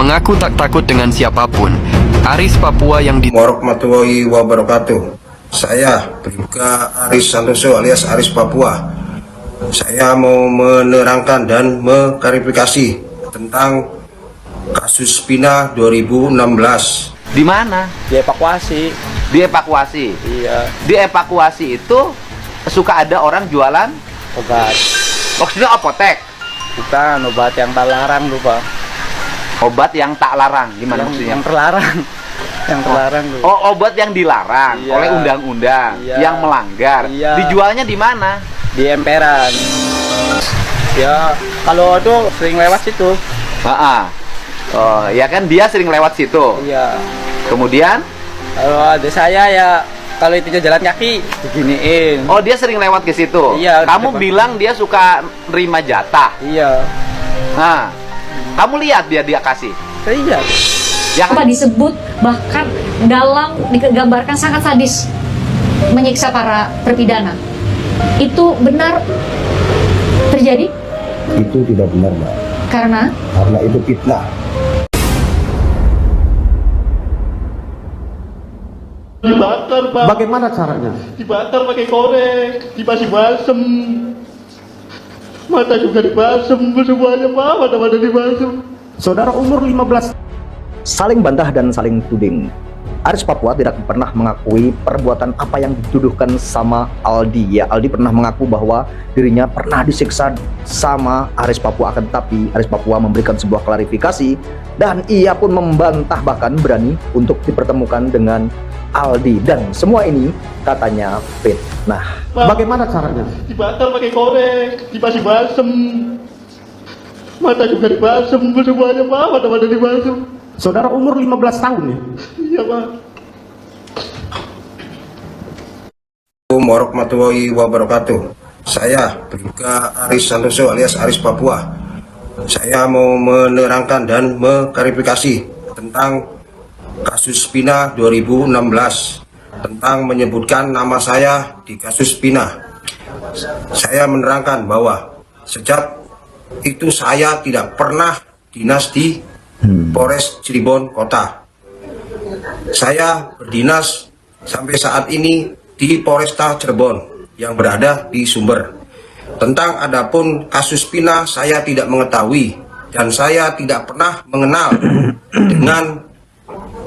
Mengaku tak takut dengan siapapun, Aris Papua yang Warahmatullahi wabarakatuh. Saya Bribka Aris Santoso alias Aris Papua. Saya mau menerangkan dan mengklarifikasi tentang kasus Pina 2016. Di mana? Dievakuasi. Dievakuasi. Iya. Dievakuasi itu suka ada orang jualan Obat. maksudnya apotek. Bukan obat yang tak larang, lupa. Obat yang tak larang. Gimana maksudnya? Yang terlarang. Yang terlarang, lupa. Oh, obat yang dilarang Iya. oleh undang-undang, Iya. yang melanggar. Iya. Dijualnya di mana? Di emperan. Ya, kalau itu sering lewat situ. Oh, ya kan dia sering lewat situ. Iya. Kemudian, Kalau ada saya ya, kalau itu jalan kaki diginiin. oh dia sering lewat ke situ. Iya, Kamu di depan. bilang dia suka nerima jatah. Iya. Nah, kamu lihat dia kasih. Iya. Yang Apa disebut bahkan dalam digambarkan sangat sadis menyiksa para terpidana. Itu benar terjadi? Itu tidak benar, Mbak. Karena Karena itu fitnah. Dibakar, Pak. Bagaimana caranya? Dibakar pakai korek, dikasih balsem. Mata juga dibasem, semuanya, Pak. Mata-mata dibasem. Saudara umur 15. Saling bantah dan saling tuding. Aris Papua tidak pernah mengakui perbuatan apa yang dituduhkan sama Aldi. Ya, Aldi pernah mengaku bahwa dirinya pernah disiksa sama Aris Papua, akan tetapi Aris Papua memberikan sebuah klarifikasi dan ia pun membantah, bahkan berani untuk dipertemukan dengan Aldi, dan semua ini katanya fitnah. Pak. Bagaimana caranya? Dibakar pakai korek, dikasih balsem. Mata juga dibasem, semuanya, Pak. Mata-mata dibasem. Saudara umur 15 tahun ya? Iya, Pak. Assalamualaikum warahmatullahi wabarakatuh. Saya Bribka Aris Santoso alias Aris Papua. Saya mau menerangkan dan mengklarifikasi tentang kasus Pina 2016, tentang menyebutkan nama saya di kasus Pina. Saya menerangkan bahwa sejak itu saya tidak pernah dinas di Polres Cirebon Kota. Saya berdinas sampai saat ini di Polresta Cirebon yang berada di Sumber. Tentang adapun kasus Pina saya tidak mengetahui dan saya tidak pernah mengenal dengan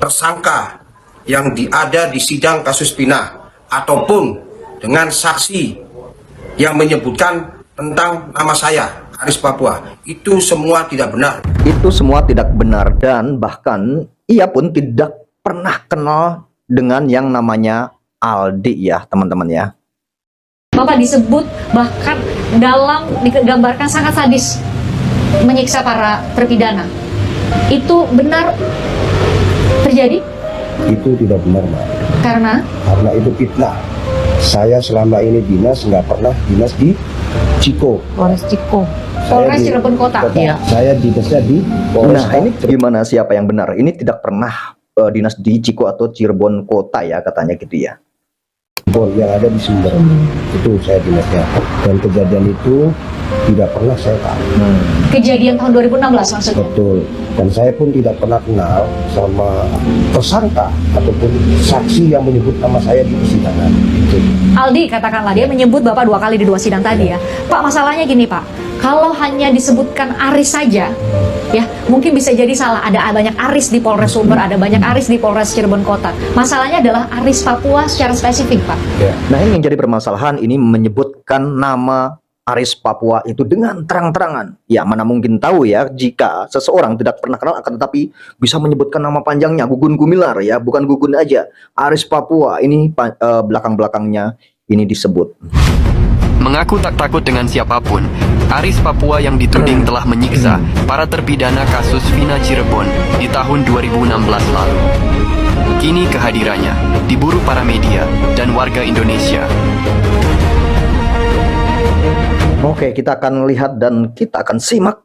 tersangka yang ada di sidang kasus Pina ataupun dengan saksi yang menyebutkan tentang nama saya Aris Papua. Itu semua tidak benar. Itu semua tidak benar, dan bahkan ia pun tidak pernah kenal dengan yang namanya Aldi ya teman-teman ya. Bapak disebut bahkan dalam digambarkan sangat sadis menyiksa para terpidana. Itu benar terjadi? Itu tidak benar, Mbak. Karena Karena itu fitnah. Saya selama ini dinas nggak pernah dinas di Ciko. Polres Ciko, Saya Polres di Cirebon Kota. Iya. Saya dinasnya di Polres. Nah, ini gimana, siapa yang benar? Ini tidak pernah dinas di Ciko atau Cirebon Kota ya katanya gitu ya. Cirebon yang ada di Sumber. Itu saya dinasnya. Dan kejadian itu tidak pernah saya tahu. Kejadian tahun 2016 maksudnya. Betul. Dan saya pun tidak pernah kenal sama tersangka ataupun saksi yang menyebut nama saya di persidangan. Gitu. Aldi katakanlah dia menyebut Bapak 2 kali di 2 sidang tadi ya. Pak, masalahnya gini Pak, kalau hanya disebutkan Aris saja, ya mungkin bisa jadi salah. Ada banyak Aris di Polres Sumber, ada banyak Aris di Polres Cirebon Kota. Masalahnya adalah Aris Papua secara spesifik Pak. Nah, ini yang jadi permasalahan, ini menyebutkan nama Aris Papua itu dengan terang-terangan. Ya, mana mungkin tahu ya jika seseorang tidak pernah kenal akan tetapi bisa menyebutkan nama panjangnya, Gugun Gumilar ya, bukan Gugun aja. Aris Papua ini belakang-belakangnya ini disebut. mengaku tak takut dengan siapapun, Aris Papua yang dituding telah menyiksa para terpidana kasus Vina Cirebon di tahun 2016 lalu. Kini kehadirannya diburu para media dan warga Indonesia. Oke, kita akan lihat dan kita akan simak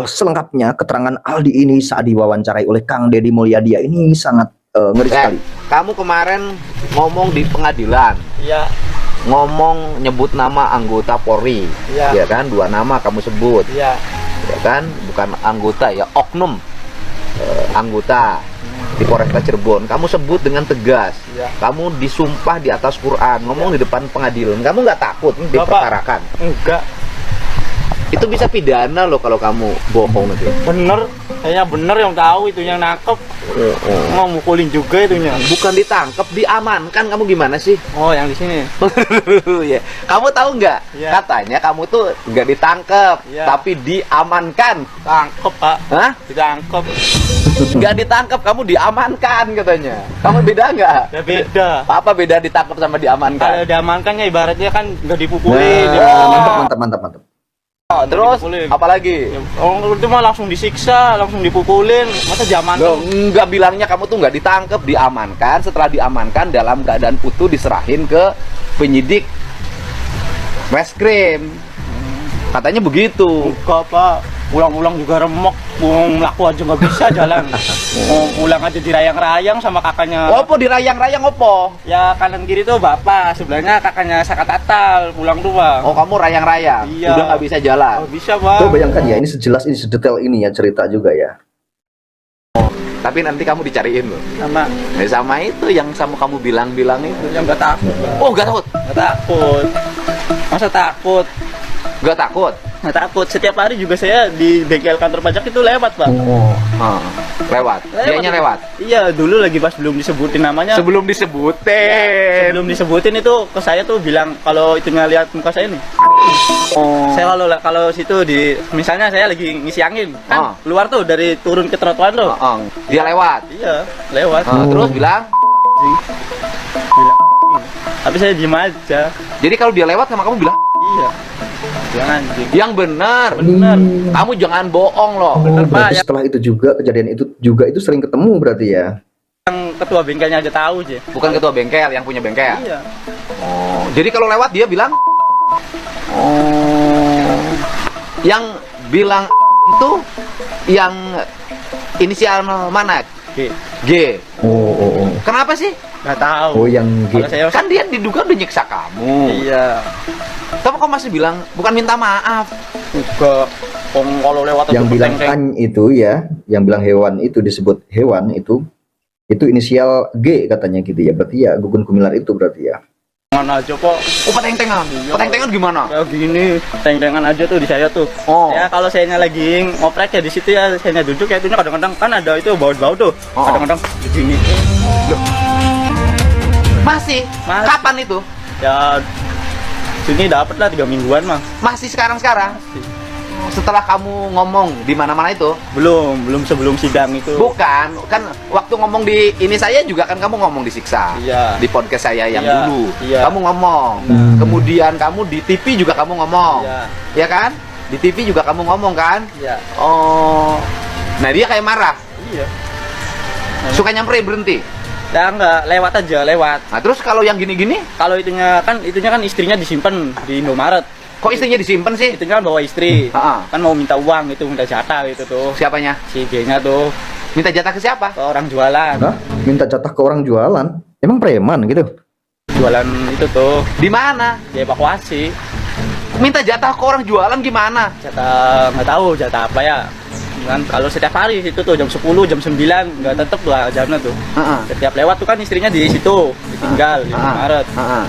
selengkapnya keterangan Aldi ini saat diwawancarai oleh Kang Deddy Mulyadi. Ini sangat ngeri sekali. Kamu kemarin ngomong di pengadilan, Iya. ngomong nyebut nama anggota Polri, Iya. ya kan? 2 nama kamu sebut, Iya. ya kan? Bukan anggota ya, oknum anggota di Polresta Cirebon, kamu sebut dengan tegas, kamu disumpah di atas Quran, ngomong di depan pengadilan, kamu nggak takut diperkarakan? Enggak. Itu bisa pidana loh kalau kamu bohong itu. Bener. Kayaknya bener yang tahu itu yang nangkep. Mau mukulin juga itunya. Bukan ditangkap, diamankan. Kamu gimana sih? Oh, yang di sini. Ya. Kamu tahu nggak? Ya. Katanya kamu tuh nggak ditangkap, Ya. tapi diamankan. Tangkep, Pak. Hah? Ditangkep. Nggak ditangkap, kamu diamankan katanya. Kamu beda nggak? Ya beda. Apa beda ditangkap sama Kalau diamankan? diamankannya ibaratnya kan nggak dipukulin. Nah, mantap. Oh, terus dipukulin. apalagi? Oh, itu mah langsung disiksa, langsung dipukulin. Masa Loh, diamankan? nggak bilangnya kamu tuh nggak ditangkap, diamankan. Setelah diamankan dalam keadaan utuh diserahin ke penyidik reskrim. Katanya begitu. Enggak, Pak. Pulang-pulang juga remuk. Laku aja nggak bisa jalan. Pulang aja dirayang-rayang sama kakaknya. Opo dirayang-rayang opo? Ya kanan kiri tuh bapak, sebelahnya kakaknya Sakatatal pulang tuh, Bang. Oh, kamu rayang-rayang. Iya. Udah nggak bisa jalan. Oh, bisa, Bang. Tuh bayangkan ya, ini sejelas ini, sedetail ini ya cerita juga ya. Tapi nanti kamu dicariin loh. Sama Sama itu yang sama kamu bilang-bilang itu. yang nggak takut, Bang. Oh, nggak takut? Nggak takut. Masa takut? Nggak takut? Nggak takut. Setiap hari juga saya di bengkel kantor pajak itu lewat, Pak. Ah, lewat. Dianya lewat. Iya, dulu lagi pas belum disebutin namanya. Sebelum disebutin. Sebelum disebutin itu ke saya tuh bilang kalau itu lihat muka saya nih. Oh. Saya kalau situ di misalnya saya lagi ngisi angin kan keluar tuh dari turun ke trotoar tuh. Dia lewat. Iya, lewat. Terus bilang. Bilang. Tapi saya diem aja. Jadi kalau dia lewat sama kamu bilang. Iya. Jangan anjing. Yang benar. Bener. Kamu jangan bohong loh. Bener, Pak. Berarti setelah itu juga kejadian itu juga itu sering ketemu berarti ya. Yang ketua bengkelnya aja tahu aja. Bukan ketua bengkel, yang punya bengkel. Iya. Oh, jadi kalau lewat dia bilang. Oh. Yang bilang itu yang inisial mana? Oke. G. Oh. Kenapa sih? Nggak tahu. Oh, yang G. Kalau saya Kan dia diduga udah nyiksa kamu. iya. Tapi kok masih bilang bukan minta maaf? Juga kalau lewat Yang tuh bilang teng-teng. kan itu ya, yang bilang hewan itu disebut hewan itu inisial G katanya gitu ya. Berarti ya Gugun Gumilar itu berarti ya. Mana aja kok. Oh, peteng-tengan. Peteng-tengan gimana? Ya gini, teng-tengan aja tuh di saya tuh. Oh. Ya kalau saya lagi ngoprek ya di situ ya, saya duduk ya itunya kadang-kadang kan ada itu bau-bau tuh. Oh. Kadang-kadang begini. Masih? Masih. Kapan itu? Ya sini dapat lah 3 mingguan mah. Masih sekarang-sekarang? Setelah kamu ngomong di mana-mana itu? Belum sebelum sidang itu. Bukan, kan waktu ngomong di ini saya juga kan kamu ngomong disiksa. Iya. Di podcast saya yang Iya, dulu. iya. Kamu ngomong. Kemudian kamu di TV juga kamu ngomong. Iya. Ya kan? Di TV juga kamu ngomong kan? Iya. Oh. Nah, dia kayak marah. Iya. Suka nyamperin berhenti. Ya enggak, lewat aja, lewat. Nah, terus kalau yang gini-gini, Kalau itunya kan istrinya disimpan di Indomaret. kok istrinya disimpan sih? Itunya kan bawa istri. Ha-ha. Kan mau minta uang itu, minta jatah gitu tuh. Siapanya? Si G-nya tuh Minta jatah ke siapa? ke orang jualan. Hah? Minta jatah ke orang jualan. Emang preman gitu? Jualan itu tuh Di mana? dievakuasi. Minta jatah ke orang jualan gimana? Jatah nggak tahu jatah apa ya. Kan kalau setiap hari itu tuh jam 10, jam 9 nggak tetep tuh jamnya tuh. Heeh. Setiap lewat tuh kan istrinya di situ, ditinggal di Maret.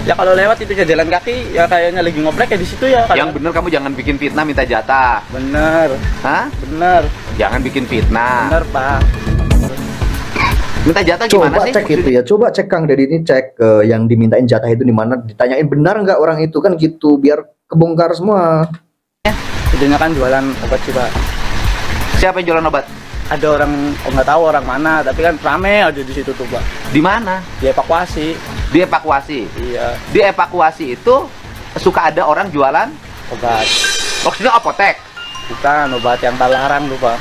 Ya kalau lewat itu jalan kaki ya kayaknya lagi ngoprek ya di situ ya. Yang bener kamu jangan bikin fitnah minta jatah. Bener, Hah? bener, Jangan bikin fitnah. bener Pak. Minta jatah gimana Coba sih? cek itu ya. Coba cek Kang Deddy ini cek yang dimintain jatah itu di mana. Ditanyain benar nggak orang itu kan gitu biar kebongkar semua. Itunya kan jualan obat sih Pak. Siapa yang jualan obat? Ada orang nggak tahu orang mana, tapi kan rame aja di situ tuh Pak. Di mana? Dievakuasi. Dievakuasi. Iya, Dievakuasi itu suka ada orang jualan. obat. Maksudnya apotek. Bukan obat yang terlarang tuh Pak.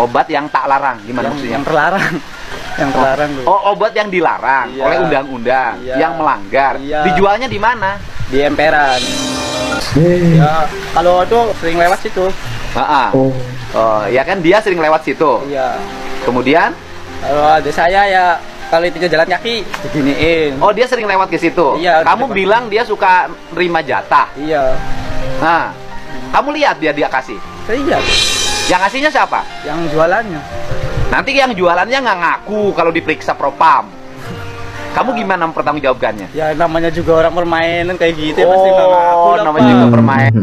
Obat yang tak larang. Gimana maksudnya? Yang terlarang. Yang terlarang tuh. Oh, obat yang dilarang Iya. oleh undang-undang, Iya. yang melanggar. Iya. Dijualnya di mana? Di emperan. Ya, kalau itu sering lewat situ. Oh. Oh, ya kan dia sering lewat situ. Iya. Kemudian, Kalau ada saya ya kalau itu jalan kaki diginiin. oh dia sering lewat ke situ. Iya, Kamu di depan. bilang dia suka nerima jatah. Iya. Nah, kamu lihat dia kasih. Saya iya. Yang kasihnya siapa? Yang jualannya. Nanti yang jualannya nggak ngaku kalau diperiksa propam. Kamu gimana mempertanggungjawabkannya? Ya namanya juga orang permainan kayak gitu ya, pasti nggak ngaku Oh, lah, namanya Pak. juga permainan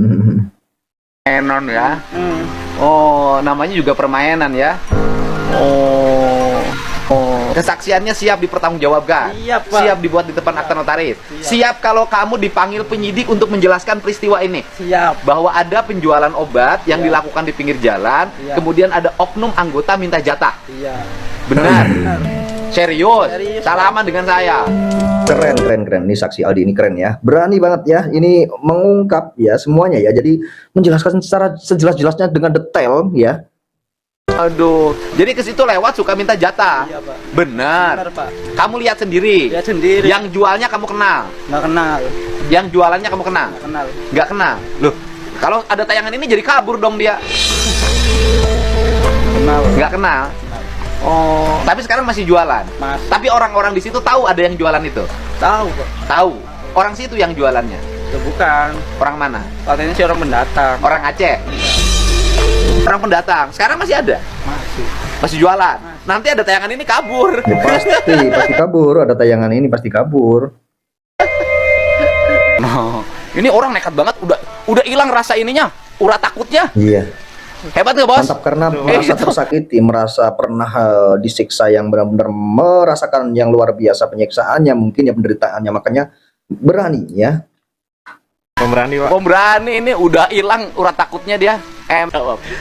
ya. Hmm. Oh, namanya juga permainan ya. Oh, kesaksiannya siap dipertanggungjawabkan. Iya, Pak. Siap dibuat di depan akta notaris. Siap. Siap kalau kamu dipanggil penyidik untuk menjelaskan peristiwa ini. Siap. Bahwa ada penjualan obat yang Iya. dilakukan di pinggir jalan, Iya. kemudian ada oknum anggota minta jatah. Iya. Benar. Serius. Serius. Salaman dengan saya. Keren. Ini saksi Aldi ini keren ya. Berani banget ya. Ini mengungkap ya semuanya ya. Jadi menjelaskan secara sejelas-jelasnya dengan detail ya. Aduh, jadi ke situ lewat suka minta jatah. Iya, Pak. Benar. Benar, Pak. Kamu lihat sendiri. Lihat sendiri. Yang jualnya kamu kenal. Nggak kenal. Yang jualannya kamu kenal. Nggak kenal. Nggak kenal. Loh, kalau ada tayangan ini jadi kabur dong dia. Kenal. Nggak kenal. Oh, tapi sekarang masih jualan. Mas. Tapi orang-orang di situ tahu ada yang jualan itu. Tahu, Pak. Tahu. Orang situ yang jualannya. Ya, bukan. Orang mana? Katanya si orang pendatang. Orang Aceh. Orang pendatang. Sekarang masih ada. Masih. Masih jualan. Nanti ada tayangan ini kabur. Ya, pasti kabur. Ada tayangan ini pasti kabur. No. Ini orang nekat banget, udah hilang rasa ininya, urat takutnya. Iya. Hebat nggak, Bos? Mantap karena merasa Gitu. tersakiti, merasa pernah disiksa yang benar-benar merasakan yang luar biasa penyiksaannya, mungkin ya penderitaannya, makanya berani ya. Pemberani ini udah hilang urat takutnya dia.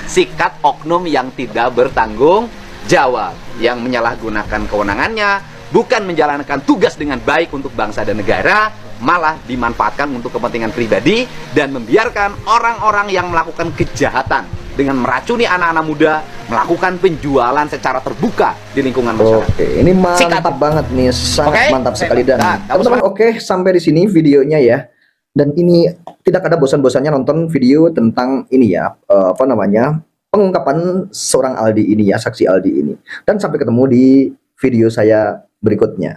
Sikat oknum yang tidak bertanggung jawab, yang menyalahgunakan kewenangannya, bukan menjalankan tugas dengan baik untuk bangsa dan negara, malah dimanfaatkan untuk kepentingan pribadi dan membiarkan orang-orang yang melakukan kejahatan dengan meracuni anak-anak muda melakukan penjualan secara terbuka di lingkungan masyarakat. Oke, ini mantap Sikat. banget nih, sangat Oke? mantap sekali dan Nah, kamu teman-teman, oke, sampai di sini videonya ya. Dan ini tidak ada bosan-bosannya nonton video tentang ini ya, apa namanya, pengungkapan seorang Aldi ini ya, saksi Aldi ini. Dan sampai ketemu di video saya berikutnya.